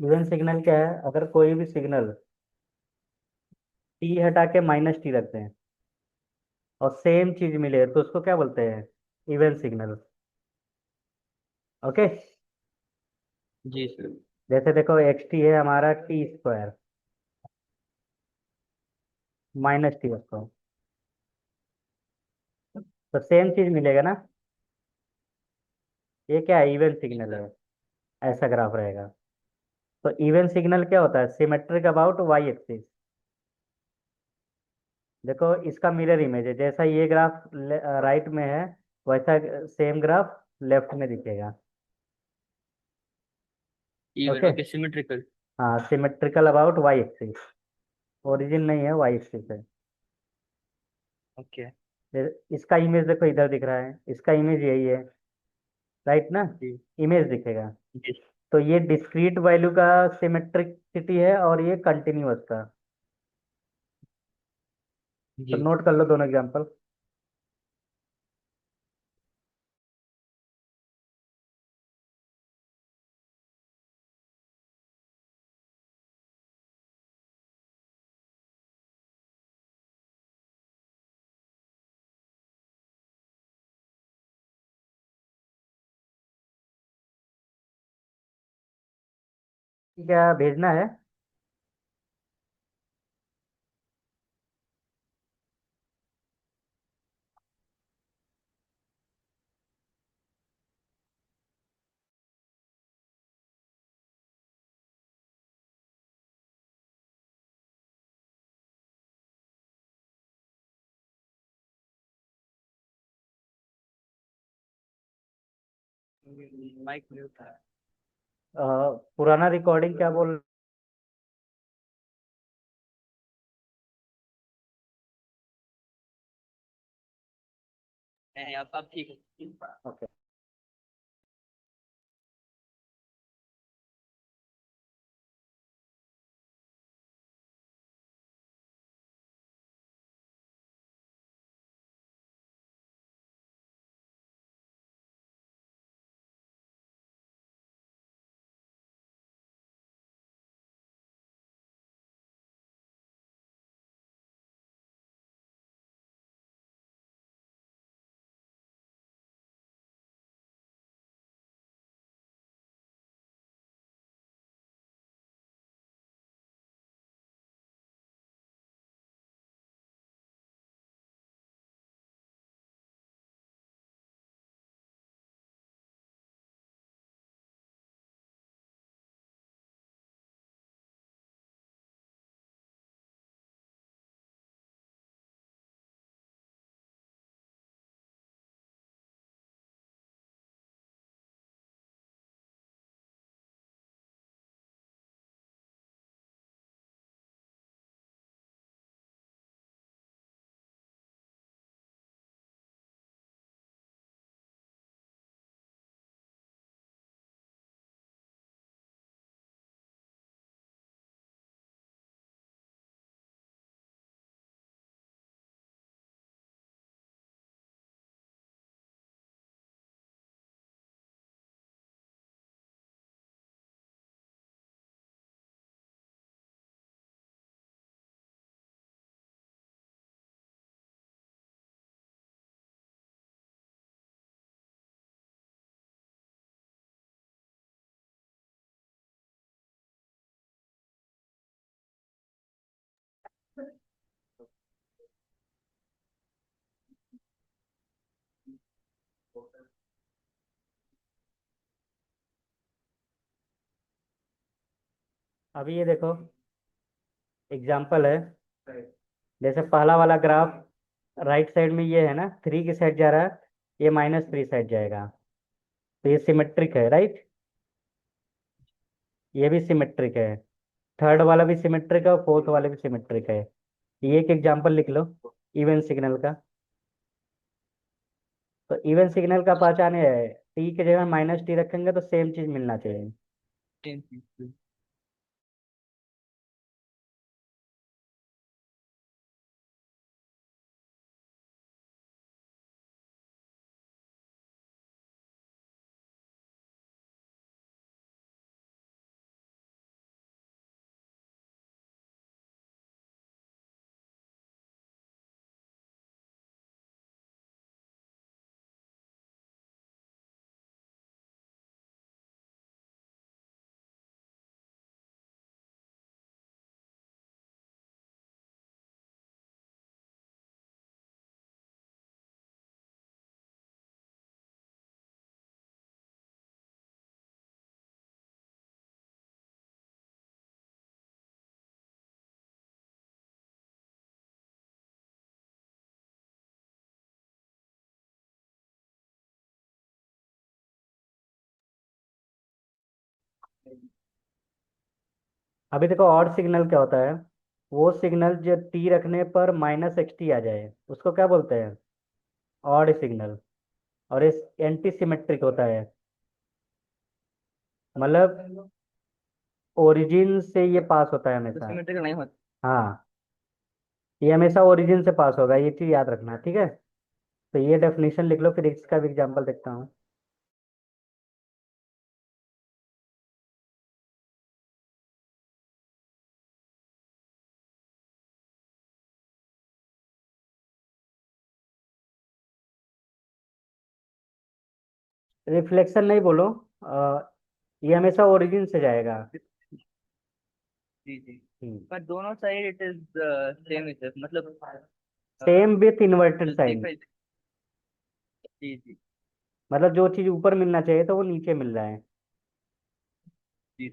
Even signal क्या है? अगर कोई भी सिग्नल टी हटा के माइनस टी रखते हैं और सेम चीज मिले तो उसको क्या बोलते हैं? Even signal. ओके। जी सर। जैसे देखो एक्स टी है हमारा टी स्क्वायर, माइनस टी रखो तो सेम चीज मिलेगा ना। ये क्या है? इवन जी सिग्नल है। सर। ऐसा ग्राफ रहेगा। तो इवन सिग्नल क्या होता है? Symmetric about Y axis. देखो इसका मिरर इमेज है, जैसा ये ग्राफ राइट में है वैसा सेम ग्राफ लेफ्ट में दिखेगा। Even okay. Okay, symmetrical. हाँ, symmetrical about Y axis. Origin नहीं है, वाई एक्सिस है। ओके। इसका इमेज देखो इधर दिख रहा है, इसका इमेज यही है। राइट ना? जी। इमेज दिखेगा। जी। तो ये डिस्क्रीट वैल्यू का सिमेट्रिसिटी है और ये कंटिन्यूअस का। तो जी। नोट कर लो दोनों एग्जांपल। क्या भेजना है? माइक म्यूट था। पुराना रिकॉर्डिंग क्या बोल? नहीं, अब ठीक है। ओके। अभी ये देखो एग्जाम्पल है। जैसे पहला वाला ग्राफ राइट साइड में ये है ना, थ्री की साइड जा रहा है, ये माइनस थ्री साइड जाएगा। तो ये सिमेट्रिक है, राइट? ये भी सिमेट्रिक है। थर्ड वाला भी सिमेट्रिक है और फोर्थ वाला भी सिमेट्रिक है। ये एक एग्जाम्पल लिख लो इवन सिग्नल का। तो इवन सिग्नल का पहचान ये है, टी की जगह माइनस टी रखेंगे तो सेम चीज मिलना चाहिए। 10 अभी देखो ऑड सिग्नल क्या होता है, वो सिग्नल जो टी रखने पर माइनस एक्स टी आ जाए उसको क्या बोलते हैं, ऑड सिग्नल। और इस एंटी सिमेट्रिक होता है, मतलब ओरिजिन से ये पास होता है तो हमेशा। सिमेट्रिकल नहीं होता। हाँ, ये हमेशा ओरिजिन से पास होगा, ये चीज याद रखना, ठीक है। तो ये डेफिनेशन लिख लो, फिर इसका भी एग्जांपल देखता हूँ। रिफ्लेक्शन नहीं बोलो, ये हमेशा ओरिजिन से जाएगा। जी जी। पर दोनों side it is same it मतलब same with inverted sign, justify. जी जी मतलब जो चीज ऊपर मिलना चाहिए तो वो नीचे मिल रहा है। जी।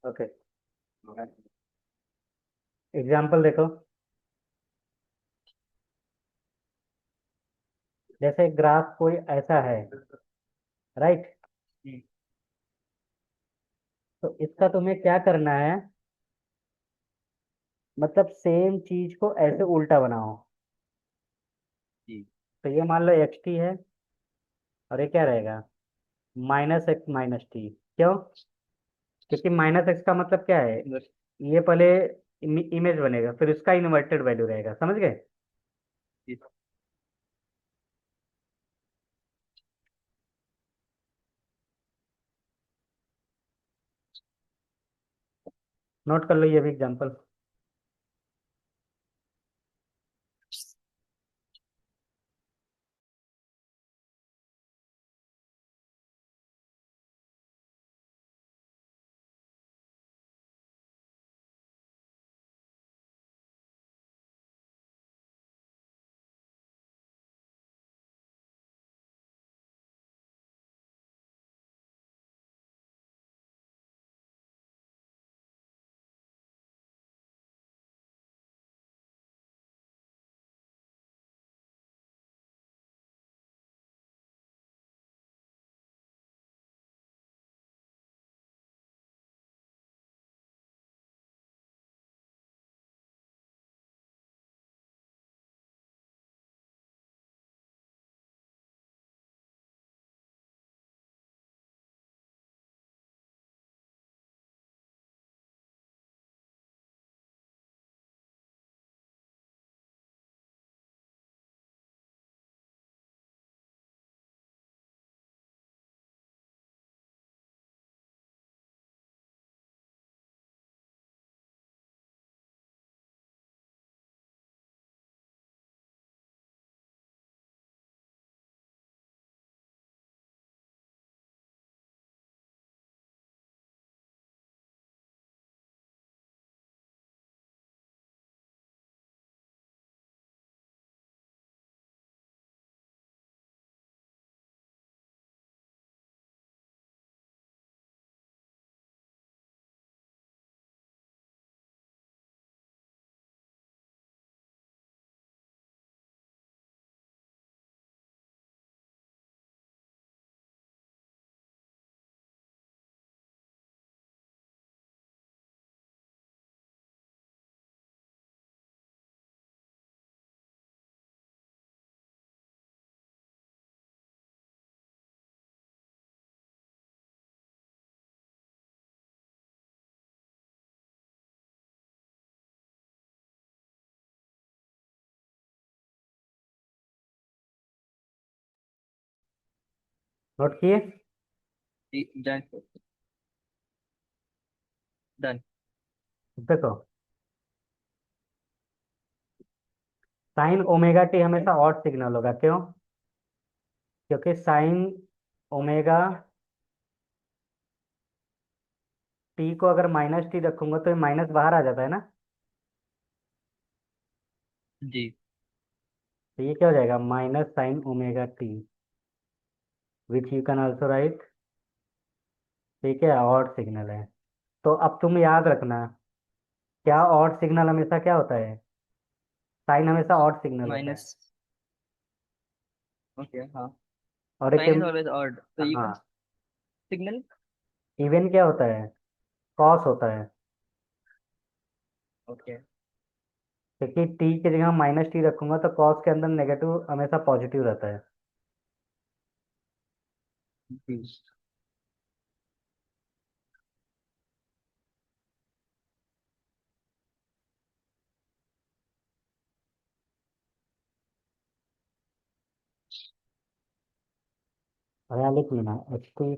ओके, एग्जाम्पल देखो। जैसे ग्राफ कोई ऐसा है, राइट, जी तो इसका तुम्हें क्या करना है, मतलब सेम चीज को ऐसे उल्टा बनाओ। जी तो ये मान लो एक्स टी है, और ये क्या रहेगा, माइनस एक्स माइनस टी। क्यों? क्योंकि माइनस एक्स का मतलब क्या है, बस। ये पहले इमेज बनेगा, फिर उसका इन्वर्टेड वैल्यू रहेगा, समझ गए। जी नोट कर लो ये भी एग्जाम्पल। नोट किए? Done done. देखो, साइन ओमेगा टी हमेशा ऑड सिग्नल होगा, क्यों? क्योंकि साइन ओमेगा टी को अगर माइनस टी रखूंगा तो ये माइनस बाहर आ जाता है ना। जी। तो ये क्या हो जाएगा, minus sine omega T, which you can also right. ठीक है, ऑड सिग्नल है। तो अब तुम याद रखना, क्या ऑड सिग्नल हमेशा क्या होता है? साइन हमेशा ऑड सिग्नल होता है। माइनस। ओके हाँ। और एक साइन इज ऑलवेज ऑड तो इवन हाँ, सिग्नल। इवन क्या होता है? कॉस होता है। ओके। क्योंकि टी की जगह माइनस टी रखूंगा तो कॉस के अंदर नेगेटिव हमेशा पॉजिटिव रहता है। जी। और यहाँ लिख लेना H T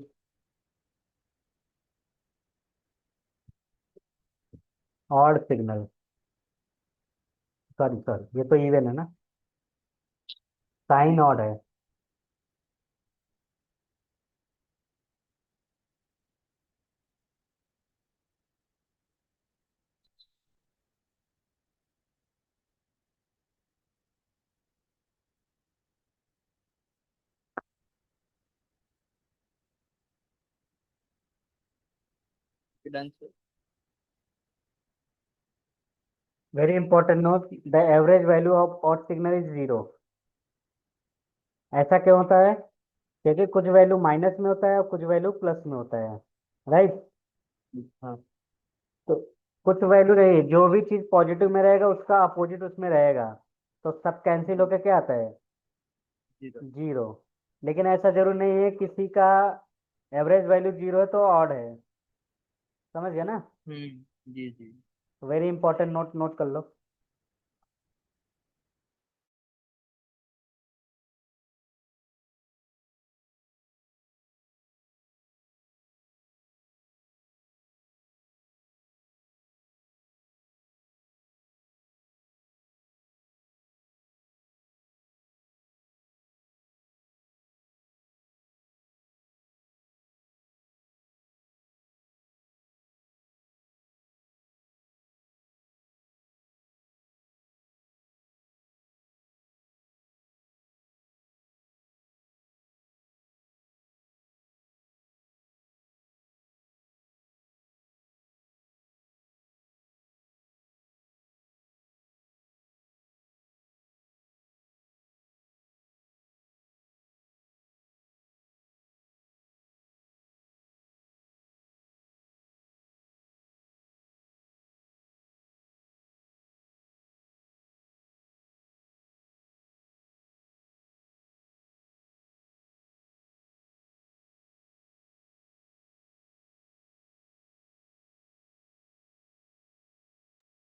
odd signal, sorry sorry, ये तो इवन है ना, साइन ऑड है। Done. Very important note, the average value of odd signal is zero. ऐसा क्यों होता है? क्योंकि कुछ वैल्यू माइनस में होता है और कुछ वैल्यू प्लस में होता है, राइट। हाँ, तो कुछ वैल्यू रही, जो भी चीज पॉजिटिव में रहेगा उसका अपोजिट उसमें रहेगा, तो सब कैंसिल होकर क्या आता है? जीरो। जीरो। लेकिन ऐसा जरूर नहीं है किसी का एवरेज वैल्यू जीरो है तो ऑड है, समझ गया ना। जी जी। वेरी इंपॉर्टेंट नोट, नोट कर लो।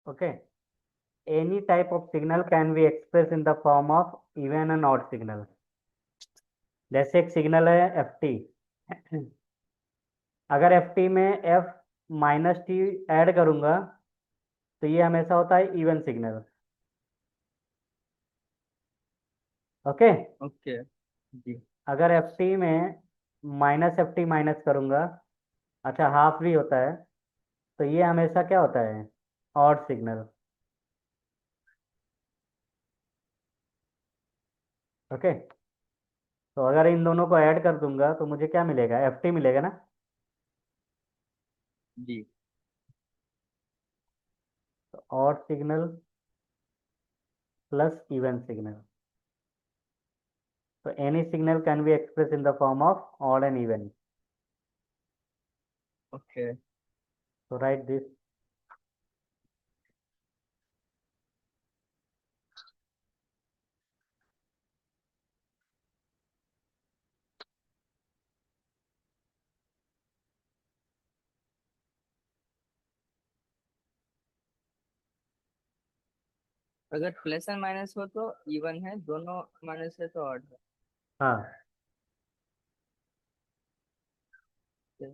Okay, any type of signal can be express in the form of even and odd signal. जैसे एक सिग्नल है एफ टी, अगर एफ टी में एफ माइनस टी ऐड करूंगा तो ये हमेशा होता है इवन सिग्नल। ओके, ओके जी। अगर एफ टी में माइनस एफ टी माइनस करूंगा, अच्छा हाफ भी होता है, तो ये हमेशा क्या होता है? Odd signal. ओके, तो अगर इन दोनों को ऐड कर दूंगा तो मुझे क्या मिलेगा? एफ टी मिलेगा ना। जी। तो odd signal plus even signal, तो any signal can be express in the form of odd and even. Okay. तो राइट दिस। अगर प्लस एंड माइनस हो तो इवन है, दोनों माइनस है तो ऑड है। हाँ, जी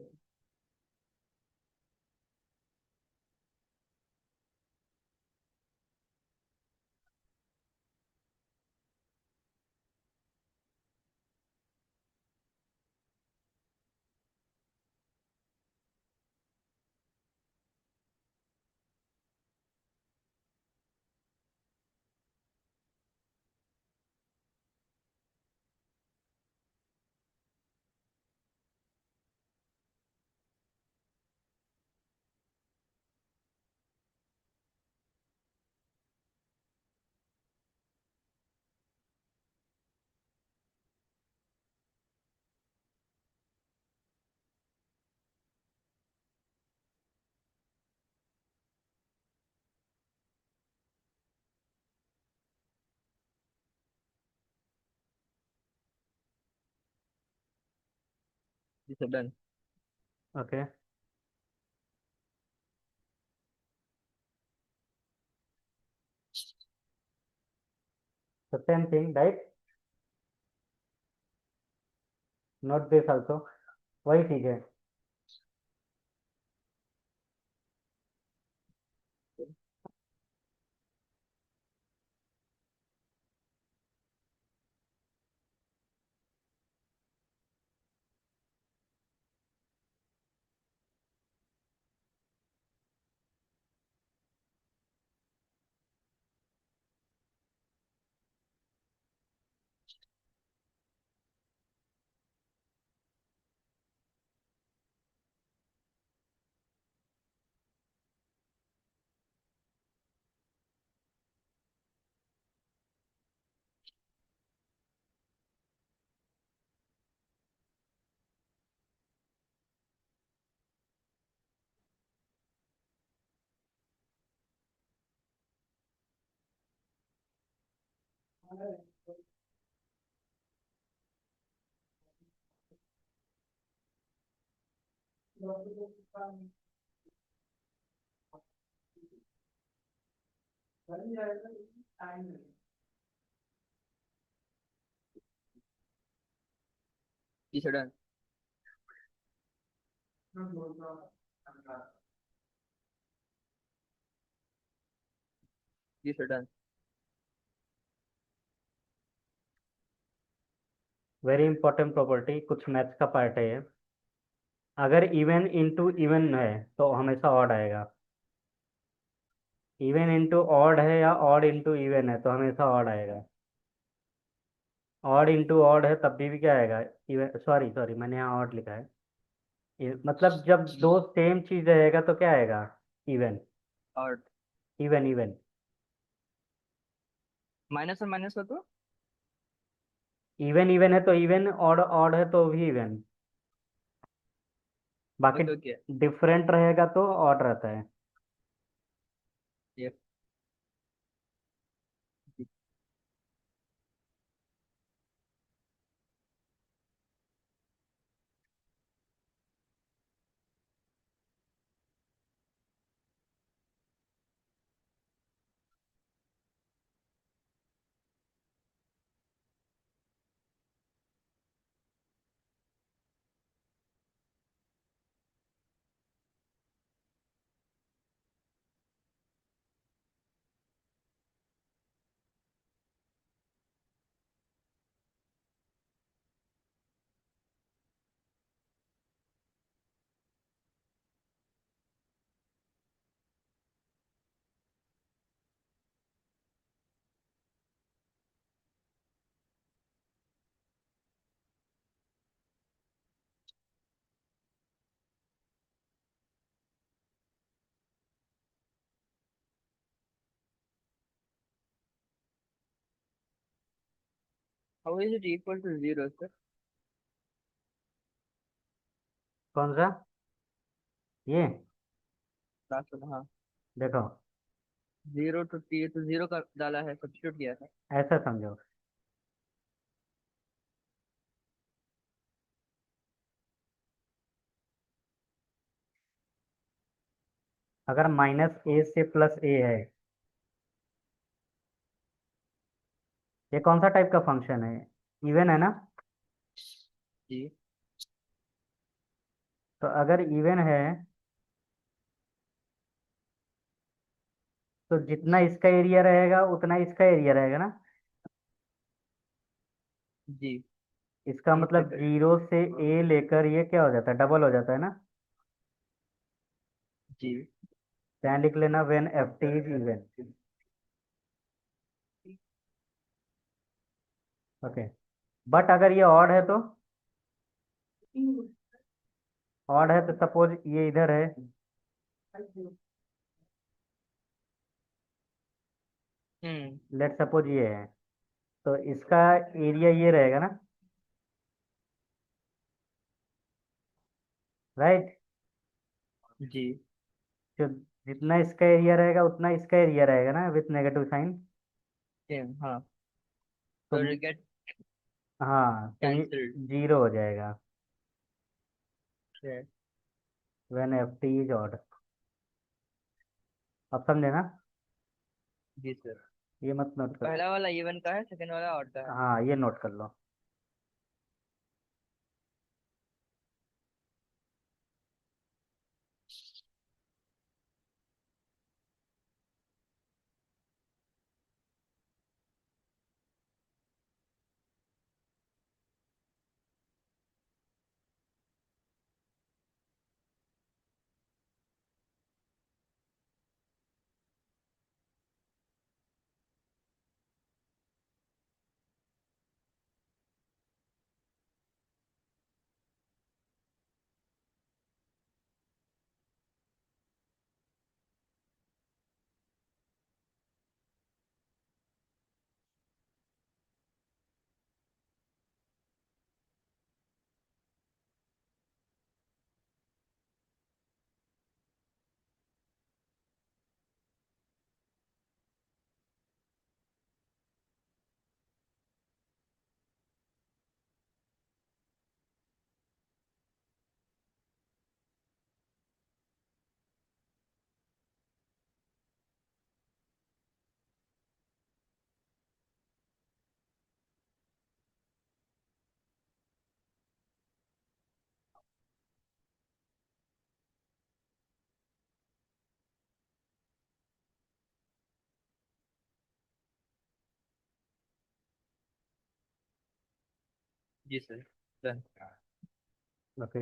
सर डन। ओके, तो same thing right, note this also, वही ठीक है। जी सर डन। जी sir done. Very important property, कुछ मैथ्स का पार्ट है ये। अगर इवन इंटू इवन है तो हमेशा ऑड आएगा, इवन इंटू ऑड है या ऑड इंटू इवन है तो हमेशा ऑड आएगा। ऑड इंटू ऑड है तब भी क्या आएगा, इवन, सॉरी सॉरी मैंने यहाँ ऑड लिखा है। मतलब जब दो सेम चीज रहेगा तो क्या आएगा, इवन, और इवन इवन। माइनस और माइनस हो तो इवन इवन है तो इवन, ऑड ऑड है तो भी इवन, बाकी ओके ओके। डिफरेंट रहेगा तो ऑड रहता है। ये how is it equal to zero sir? कौन सा, ये लास्ट वाला हाँ। देखो, जीरो टू टी तो जीरो का डाला है, सब्स्टिट्यूट किया है। ऐसा समझो, अगर माइनस ए से प्लस ए है, ये कौन सा टाइप का फंक्शन है, इवन है ना। जी तो अगर इवन है तो जितना इसका एरिया रहेगा उतना इसका एरिया रहेगा ना। जी, इसका ये तो मतलब करेक्ट। जीरो से ए लेकर ये क्या हो जाता है, डबल हो जाता है ना। जी। तो यहाँ लिख लेना when F T is even. Okay. But अगर ये ऑड है तो, ऑड है तो सपोज ये इधर है, हम्म। लेट सपोज ये है, तो इसका एरिया ये रहेगा ना, राइट। जी। जो जितना इसका एरिया रहेगा उतना इसका एरिया रहेगा ना, विथ नेगेटिव साइन। सेम, हाँ। तो तो you get हाँ, तो ये cancelled। जीरो हो जाएगा Okay। When F T is odd. अब समझे ना। जी सर। ये मत नोट कर। पहला वाला इवन का है, सेकंड वाला ऑड का है। हाँ, ये नोट कर लो। जी सर। डन। ओके।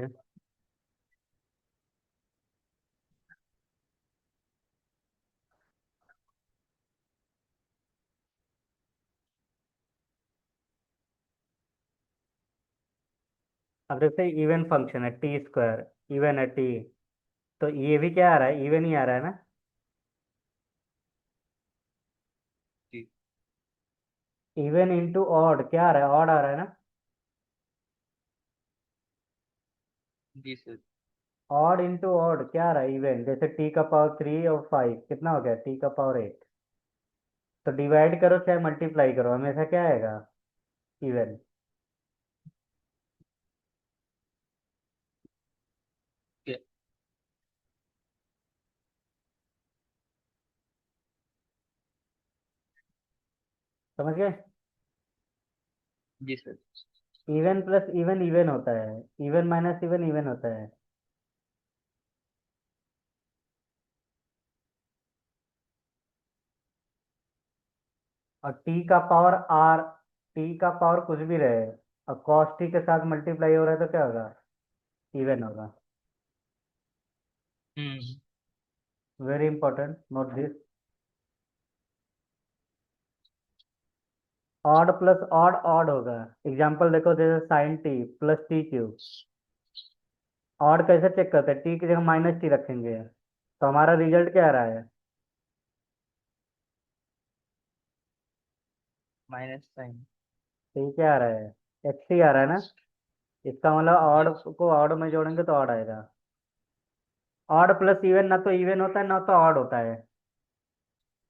अब जैसे इवन फंक्शन है टी स्क्वायर, इवन है टी, तो ये भी क्या आ रहा है, इवन ही आ रहा है ना। जी। इवन इंटू ऑड क्या आ रहा है, ऑड आ रहा है ना। जी सर। ऑड इंटू ऑड क्या आ रहा है, इवन। जैसे टी का पावर 3 और 5 कितना हो गया, टी का पावर 8। तो डिवाइड करो चाहे मल्टीप्लाई करो, हमेशा क्या आएगा, इवन। Okay। समझ गए। जी sir. Even plus even even होता है, इवन माइनस इवन इवन होता है। और टी का पावर आर, टी का पावर कुछ भी रहे, और कॉस टी के साथ मल्टीप्लाई हो रहा है तो क्या होगा, इवन होगा। Hmm. Very important, note this. Odd plus odd odd होगा। एग्जाम्पल देखो, जैसे sine T plus T cube. Odd कैसे चेक करते हैं, टी की जगह माइनस टी रखेंगे, तो हमारा रिजल्ट क्या आ रहा है, माइनस साइन। तो ये क्या आ रहा है, एक्स टी आ रहा है ना। इसका मतलब जी। ऑड को ऑड में जोड़ेंगे तो ऑड आएगा। ऑड प्लस इवन ना तो इवन होता है ना तो ऑड होता है।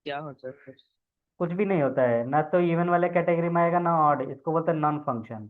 क्या होता है फिर? कुछ भी नहीं होता है, ना तो इवन वाले कैटेगरी में आएगा ना ऑड, इसको बोलते हैं नॉन फंक्शन।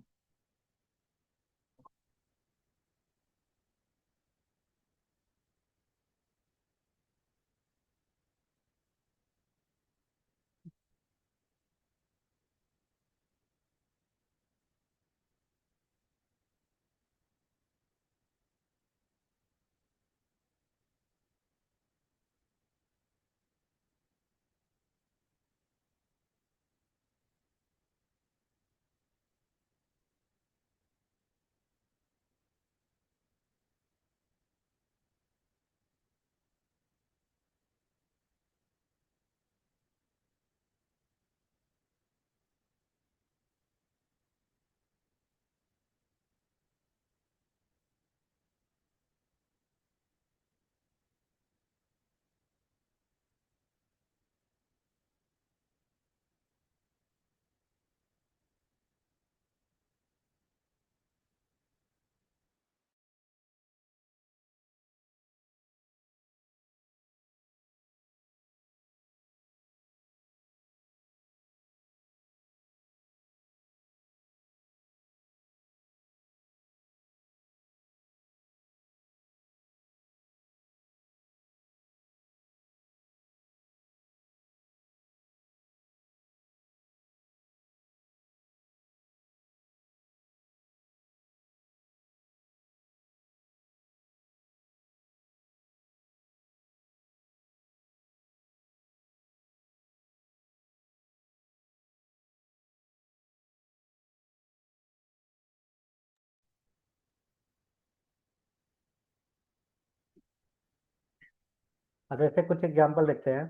अब ऐसे कुछ एग्जांपल देखते हैं।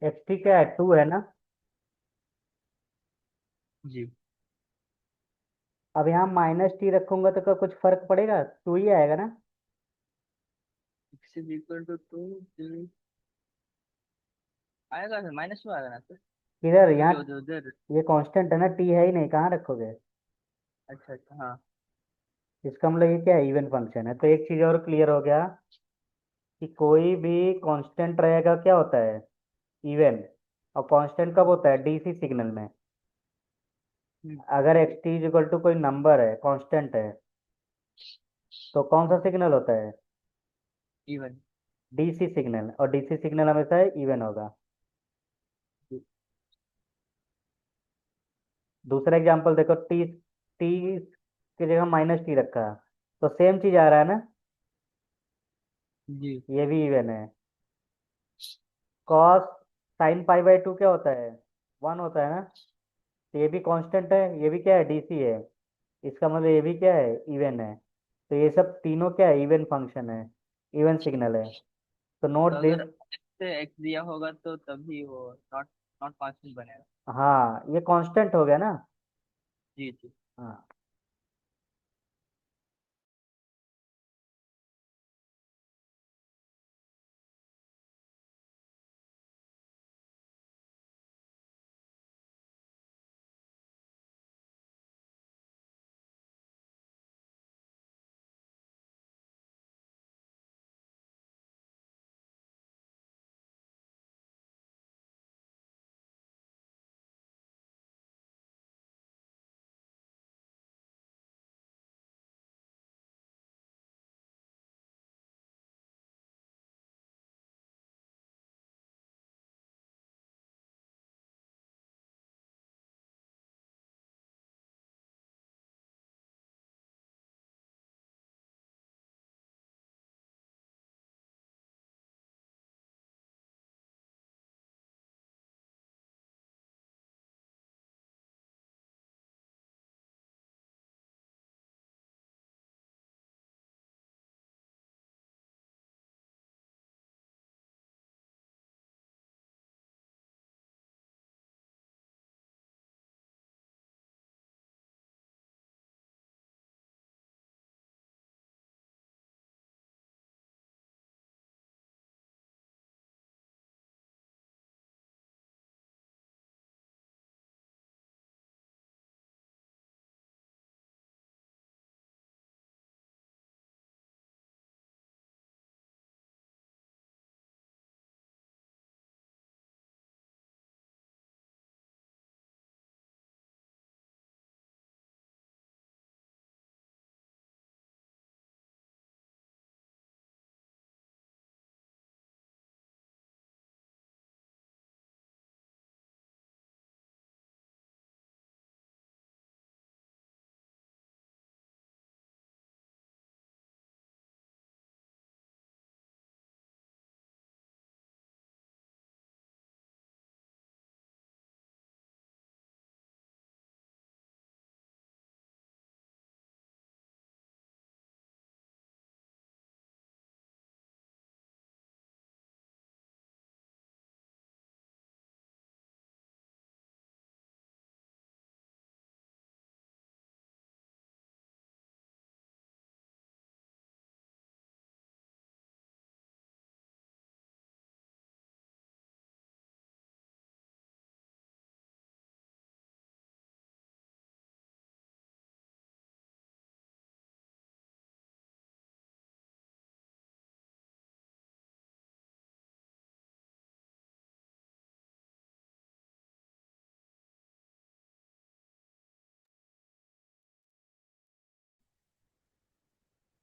एक्स टी क्या है, 2 है ना। जी। अब यहाँ माइनस टी रखूंगा तो क्या कुछ फर्क पड़ेगा, 2 ही आएगा ना। x इज इक्वल टू 2, आएगा फिर माइनस में आएगा ना सर, किधर यहाँ, क्योंकि उधर उधर। ये कांस्टेंट है ना, टी है ही नहीं, कहाँ रखोगे। अच्छा अच्छा, हाँ। इसका मतलब ये क्या है, इवन फंक्शन है। तो एक चीज और क्लियर हो गया कि कोई भी कांस्टेंट रहेगा क्या होता है, इवन। और कांस्टेंट कब होता है, डीसी सिग्नल में। हम्म, अगर X T is equal to कोई नंबर है, कांस्टेंट है, तो कौन सा सिग्नल होता है, इवन। DC signal. और डीसी सिग्नल हमेशा इवन होगा। दूसरा एग्जांपल देखो, टी टी की जगह माइनस टी रखा, तो सेम चीज आ रहा है ना, जी। ये भी इवन है। कॉस साइन पाई बाई 2 क्या होता है, 1 होता है ना। तो ये भी कांस्टेंट है, ये भी क्या है, डीसी है। इसका मतलब ये भी क्या है, इवन है। तो ये सब तीनों क्या है, इवन फंक्शन है, इवन सिग्नल है। तो तो नोट अगर दिस। से x दिया होगा तो तभी वो नॉट नॉट कांस्टेंट बनेगा। हाँ, ये कांस्टेंट हो गया ना। जी जी। हाँ।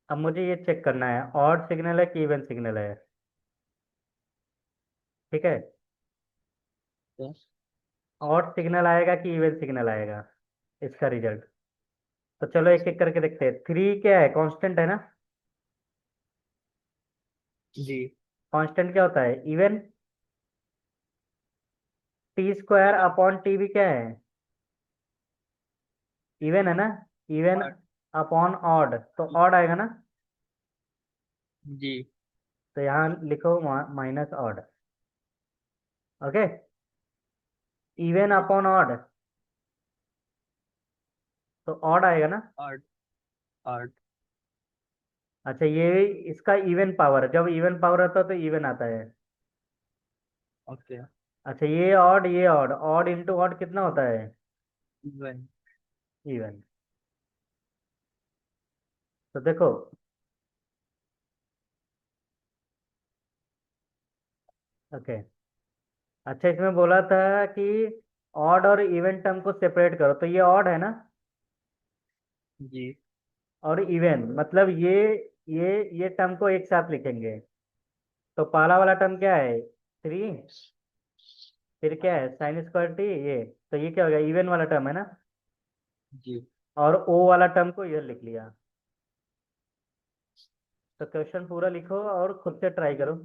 अब मुझे ये चेक करना है, ऑड सिग्नल है कि इवन सिग्नल है। ठीक है। तो ऑड सिग्नल आएगा कि इवन सिग्नल आएगा, इसका रिजल्ट। तो चलो एक एक करके देखते हैं। 3 क्या है, कांस्टेंट है ना। जी। कांस्टेंट क्या होता है, even. T square upon T भी क्या है, इवन है ना। इवन और अपॉन ऑड, तो ऑड आएगा ना। जी। तो यहाँ लिखो minus odd. Okay, even upon odd तो ऑड आएगा ना। आठ। आठ। अच्छा, ये इसका इवन पावर, जब इवन पावर होता है तो इवन आता है। ओके। अच्छा, ये ऑड ऑड इंटू ऑड कितना होता है? इवन। इवन। तो देखो, ओके। अच्छा, इसमें बोला था कि ऑड और इवन टर्म को सेपरेट करो, तो ये ऑड है ना। जी। और इवन मतलब ये टर्म को एक साथ लिखेंगे। तो पहला वाला टर्म क्या है? 3। फिर क्या है? Sine square T. ये तो ये क्या हो गया? इवन वाला टर्म है ना। जी। और ओ वाला टर्म को इधर लिख लिया। तो क्वेश्चन पूरा लिखो और खुद से ट्राई करो।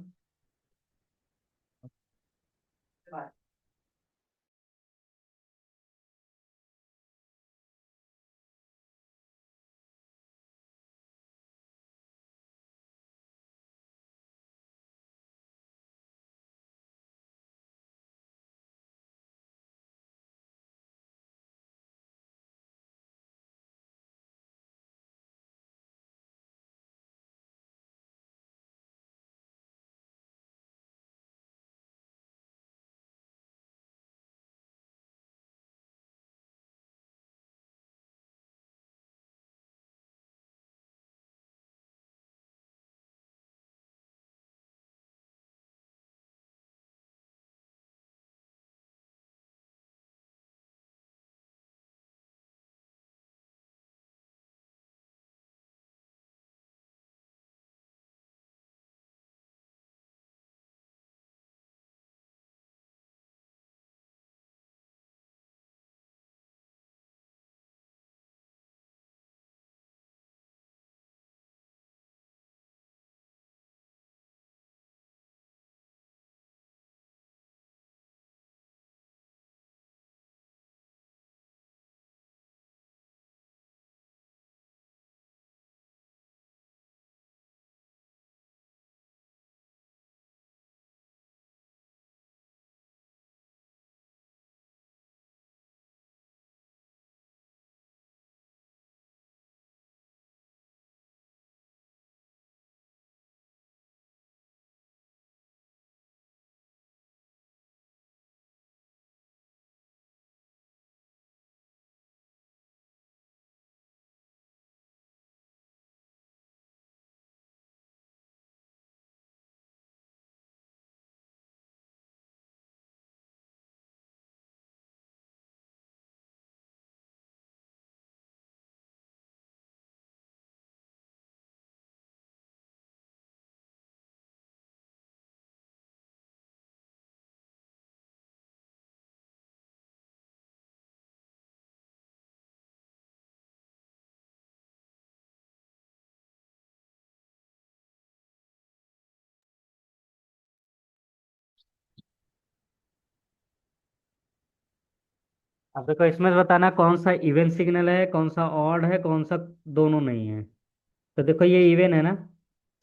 अब देखो, इसमें बताना कौन सा इवन सिग्नल है, कौन सा ऑड है, कौन सा दोनों नहीं है। तो देखो, ये इवन है ना,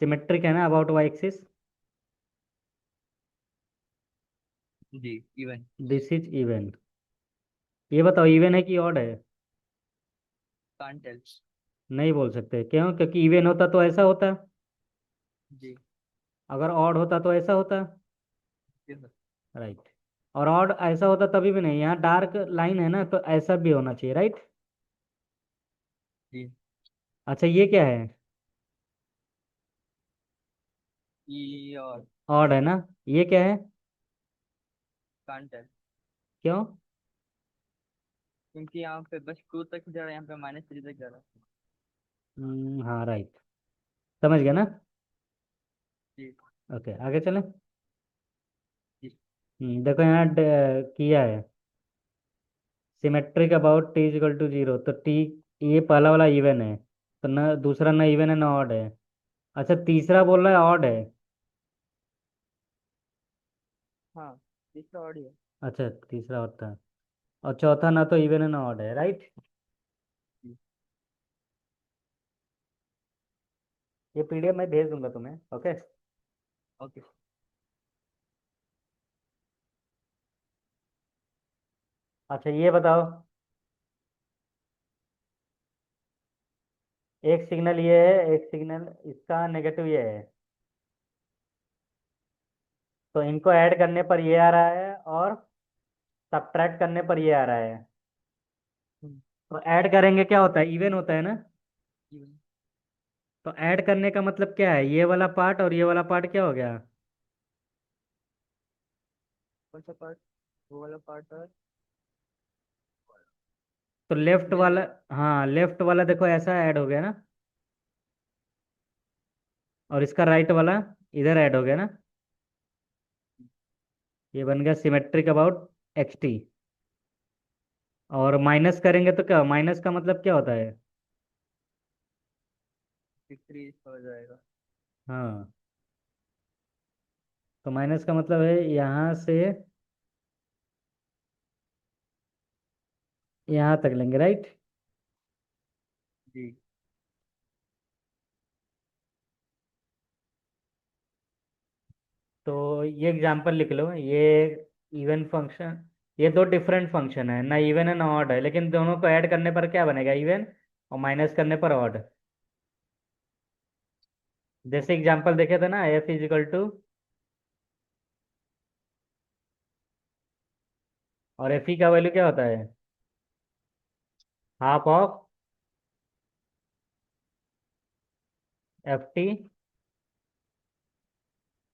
सिमेट्रिक है ना अबाउट वाई एक्सिस। जी। इवन। This is even. ये बताओ, इवन है कि ऑड है? Can't tell. नहीं बोल सकते, क्यों? क्योंकि इवन होता तो ऐसा होता, जी। अगर ऑड होता तो ऐसा होता। जी सर। राइट। और ऑड ऐसा होता तभी भी नहीं, यहाँ डार्क लाइन है ना, तो ऐसा भी होना चाहिए, राइट। जी। अच्छा, ये क्या है? ई और ऑड है ना। ये क्या है? Can't tell. क्यों? क्योंकि यहाँ पे बस 2 तक जा रहा है, यहाँ पे -3 तक जा रहा है। हाँ, राइट। समझ गया ना। जी। ओके, आगे चलें। जी। देखो यहाँ किया है symmetric about T is equal to 0, तो टी, ये पहला वाला इवन है, तो न दूसरा ना इवन है ना ऑड है। अच्छा, तीसरा बोल रहा है ऑड है। हाँ, तीसरा ऑडियो। अच्छा, तीसरा ऑड था। और चौथा ना तो इवन है ना ऑड है, राइट। ये पीडीएफ मैं भेज दूंगा तुम्हें, ओके। ओके। अच्छा ये बताओ, एक सिग्नल ये है, एक सिग्नल इसका नेगेटिव ये है, तो इनको ऐड करने पर ये आ रहा है और सब्ट्रैक्ट करने पर ये आ रहा है। तो ऐड करेंगे क्या होता है, इवन होता है ना। इवन। तो ऐड करने का मतलब क्या है, ये वाला पार्ट और ये वाला पार्ट क्या हो गया। कौन सा पार्ट? वो वाला पार्ट है। तो लेफ्ट मिल वाला, गया। हाँ लेफ्ट वाला देखो ऐसा ऐड हो गया ना, और इसका राइट वाला इधर ऐड हो गया ना। ये बन गया सिमेट्रिक अबाउट एक्स टी। और माइनस करेंगे तो क्या, माइनस का मतलब क्या होता है। 53 हो जाएगा। हाँ, तो माइनस का मतलब है यहाँ से यहाँ तक लेंगे, राइट। जी। तो ये एग्जांपल लिख लो, ये इवन फंक्शन, ये दो डिफरेंट फंक्शन है ना, इवन है ना ऑड है, लेकिन दोनों को ऐड करने पर क्या बनेगा, इवन, और माइनस करने पर ऑड। जैसे एग्जांपल देखे थे ना, एफ इज इक्वल टू, और एफ ई का वैल्यू क्या होता है, हाफ ऑफ एफ टी।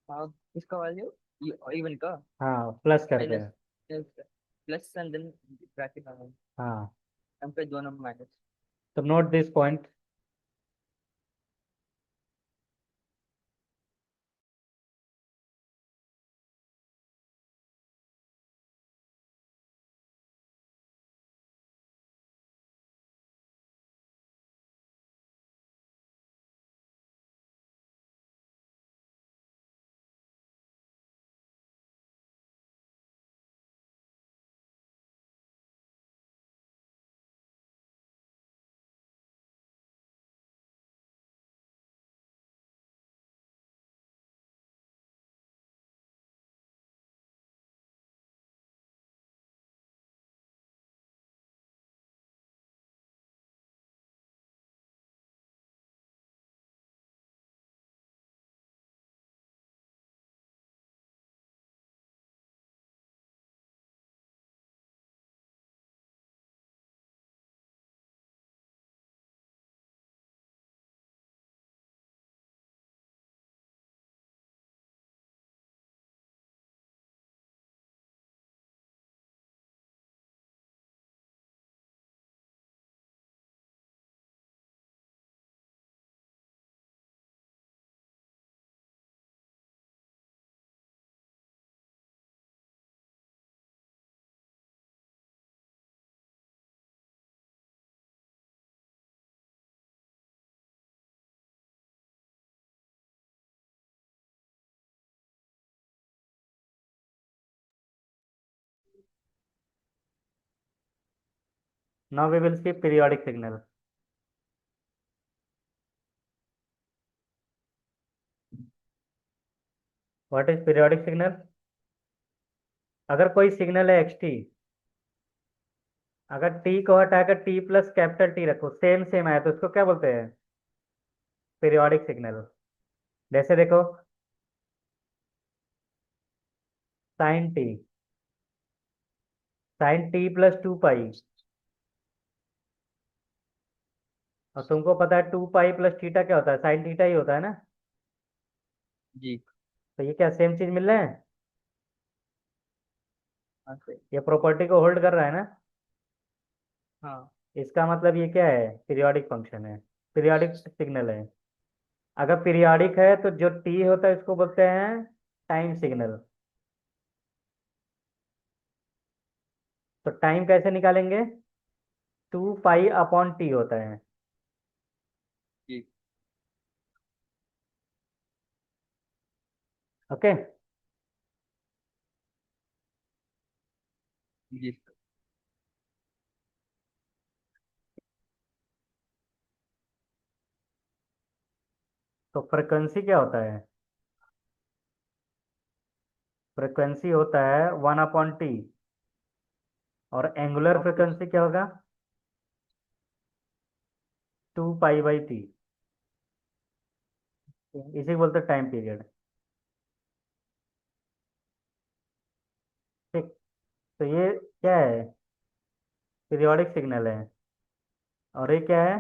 हाँ, इसका वैल्यू इवन का हाँ प्लस करके। Minus, plus and then bracket में हाँ, हम पे दोनों माइनस। तो note this point. Now we will see periodic signal. What is periodic signal. अगर कोई सिग्नल है एक्स टी, अगर टी को हटाकर टी प्लस कैपिटल टी रखो, सेम सेम आया, तो उसको क्या बोलते हैं, पीरियोडिक सिग्नल। जैसे देखो, sine T, sine T plus two pi, और तुमको पता है 2 पाई प्लस थीटा क्या होता है, साइन थीटा ही होता है ना। जी। तो ये क्या सेम चीज मिल रहा है, हाँ सही। ये प्रॉपर्टी को होल्ड कर रहा है ना। हाँ। इसका मतलब ये क्या है, पीरियोडिक फंक्शन है, पीरियोडिक सिग्नल है। अगर पीरियोडिक है तो जो टी होता है इसको बोलते हैं टाइम सिग्नल। तो टाइम कैसे निकालेंगे, 2 पाई अपॉन टी होता है, जी। ओके। जी। तो फ्रिक्वेंसी क्या होता है? फ्रिक्वेंसी होता है 1/t। और एंगुलर ओके। फ्रिक्वेंसी क्या होगा? 2 पाई बाई t। इसी को बोलते हैं टाइम पीरियड। ठीक। तो ये क्या है? पीरियोडिक सिग्नल है। और ये क्या है?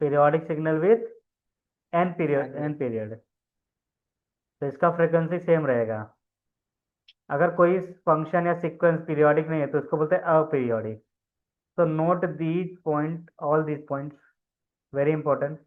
Periodic signal with an period. तो इसका फ्रिक्वेंसी सेम रहेगा। अगर कोई फंक्शन या सीक्वेंस पीरियोडिक नहीं है तो उसको बोलते हैं अपीरियोडिक। तो note these point, all these points, very important.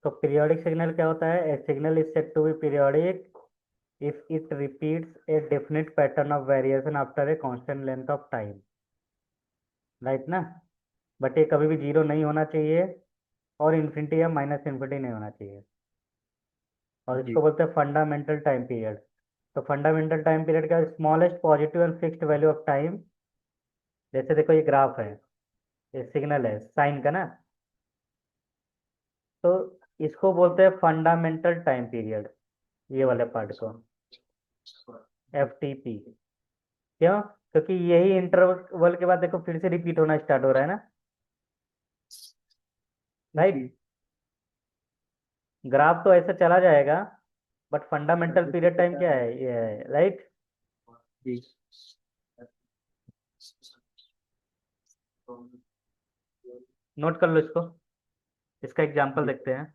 तो पीरियोडिक सिग्नल क्या होता है? A signal is said to be periodic if it repeats a definite pattern of variation after a constant length of time, right ना? But ये कभी भी zero नहीं होना चाहिए। और इन्फिनिटी या माइनस इन्फिनिटी नहीं होना चाहिए। और जी इसको बोलते हैं फंडामेंटल टाइम पीरियड। तो फंडामेंटल टाइम पीरियड का smallest positive and fixed value of time, जैसे देखो ये ग्राफ है, ये सिग्नल है साइन का ना, तो इसको बोलते हैं फंडामेंटल टाइम पीरियड, ये वाले पार्ट को, FTP। क्यों? क्योंकि यही इंटरवल के बाद देखो फिर से रिपीट होना स्टार्ट हो रहा है ना, राइट। जी ग्राफ तो ऐसे चला जाएगा, बट फंडामेंटल पीरियड टाइम क्या है, ये है, राइट। जी नोट कर लो इसको, इसका एग्जांपल जी देखते हैं।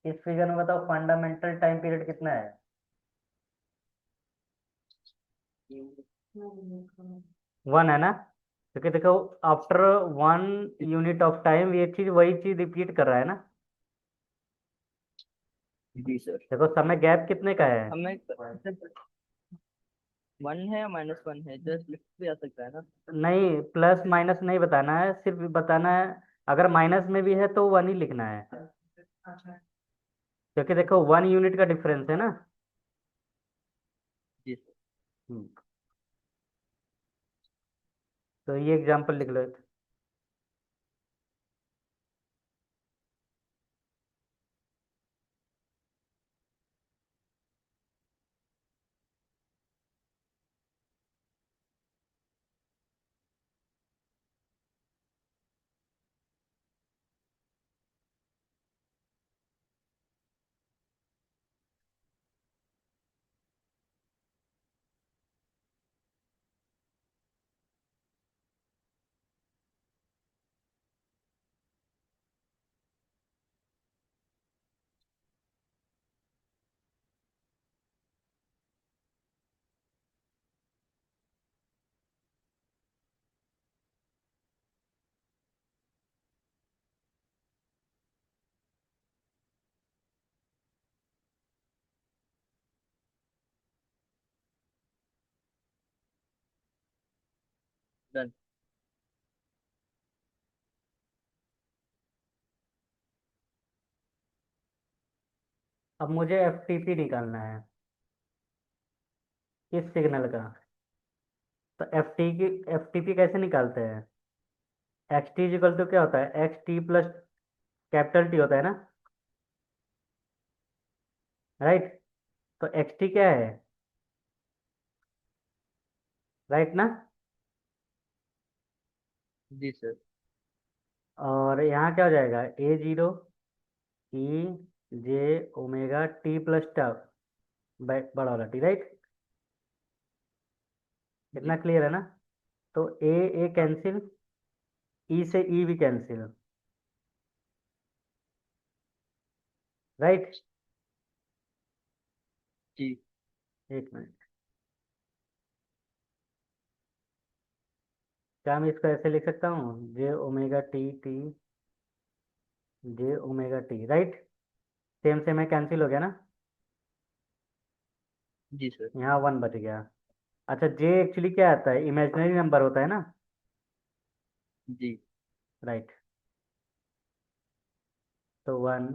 इस फिगर में बताओ फंडामेंटल टाइम पीरियड कितना है। 1 है ना, क्योंकि देखो आफ्टर 1 यूनिट ऑफ टाइम ये चीज वही चीज रिपीट कर रहा है ना। जी सर। देखो समय गैप कितने का है। हमें वन है या -1 है, जस्ट लिख भी आ सकता है ना। नहीं, प्लस माइनस नहीं बताना है, सिर्फ बताना है अगर माइनस में भी है तो 1 ही लिखना है, क्योंकि देखो 1 यूनिट का डिफरेंस है ना। जी सर। हम्म, तो ये एग्जांपल लिख लो। डन। अब मुझे FTP निकालना है। किस सिग्नल का? तो एफ टी पी कैसे निकालते हैं? एक्स टी इजिकल तो क्या होता है, x T plus capital T होता है ना, राइट? तो एक्स टी क्या है, राइट ना? जी सर। और यहाँ क्या हो जाएगा, ए जीरो ई जे ओमेगा टी प्लस टाउ, बड़ा वाला टी, राइट? जी इतना क्लियर है ना? तो ए हाँ। कैंसिल, ई से ई भी कैंसिल, राइट? जी एक मिनट, क्या मैं इसको ऐसे लिख सकता हूँ, J omega T T J omega T, right? Same same है, कैंसिल हो गया ना? जी सर। यहाँ वन बच गया। अच्छा, जे एक्चुअली क्या आता है, इमेजिनरी नंबर होता है ना, जी राइट? तो वन,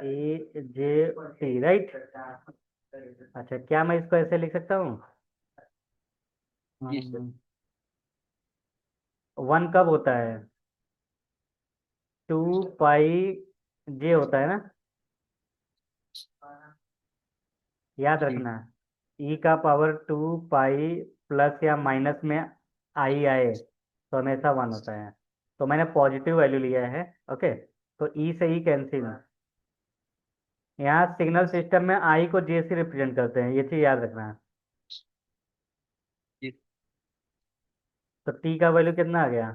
ए जे टी, राइट? अच्छा, क्या मैं इसको ऐसे लिख सकता हूँ, जी सर। वन कब होता है, टू पाई जे होता है ना, याद जी रखना। ई का पावर टू पाई प्लस या माइनस में आई आए तो हमेशा वन होता है। तो मैंने पॉजिटिव वैल्यू लिया है, ओके? तो ई से ई कैंसिल। यहाँ सिग्नल सिस्टम में आई को जे से रिप्रेजेंट करते हैं, ये चीज याद रखना। जी। तो टी का वैल्यू कितना आ गया?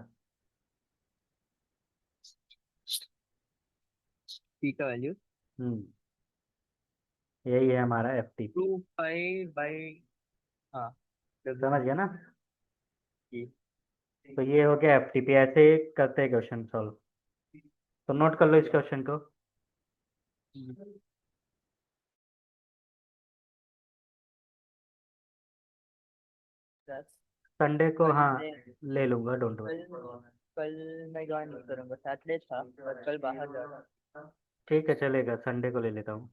टी का वैल्यू हम्म, यही है हमारा F T P. 2 pi by. हाँ। डब्ल्यू। समझ गया ना? जी। तो ये हो गया एफ टी पी, ऐसे करते हैं क्वेश्चन सॉल्व। तो नोट कर लो इस क्वेश्चन को। दस। संडे को, कल हाँ, से ले लूंगा, डोंट कल वरी। कल मैं ज्वाइन नहीं करूंगा, सैटरडे था और कल बाहर जा रहा हूँ। ठीक है, चलेगा, संडे को ले लेता हूँ।